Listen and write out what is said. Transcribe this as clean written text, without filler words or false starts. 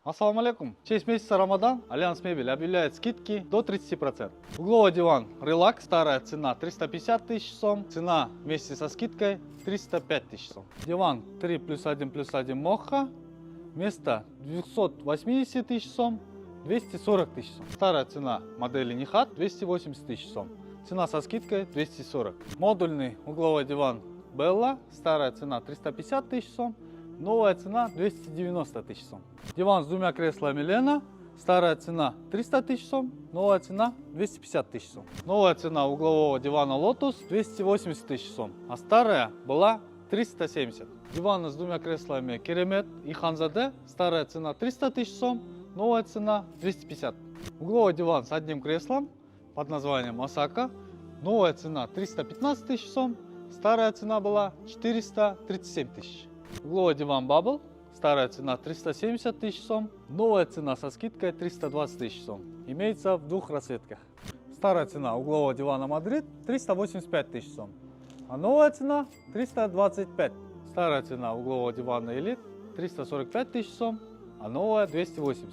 Ассаламу алейкум. В честь месяца Рамадан Альянс Мебель объявляет скидки до 30%. Угловой диван Relax, старая цена 350 тысяч сом, цена вместе со скидкой 305 тысяч сом. Диван 3+1+1 Mocha вместо 280 тысяч сом 240 тысяч сом. Старая цена модели Nihat 280 тысяч сом, цена со скидкой 240. Модульный угловой диван Bella, старая цена 350 тысяч сом, новая цена 290 тысяч сом. Диван с двумя креслами Lena, старая цена 300 тысяч сом, новая цена 250 тысяч сом. Новая цена углового дивана Lotus 280 тысяч сом, а старая была 370. Диван с двумя креслами Керемет и Ханзаде, старая цена 300 тысяч сом, новая цена 250. Угловой диван с одним креслом под названием Осака, новая цена 315 тысяч сом, старая цена была 437 тысяч. Угловой диван Bubble, старая цена 370 тысяч сом, новая цена со скидкой 320 тысяч сом. Имеется в двух расцветках. Старая цена углового дивана Мадрид 385 тысяч сом, а новая цена 325. Старая цена углового дивана Elite 345 тысяч сом, а новая 280.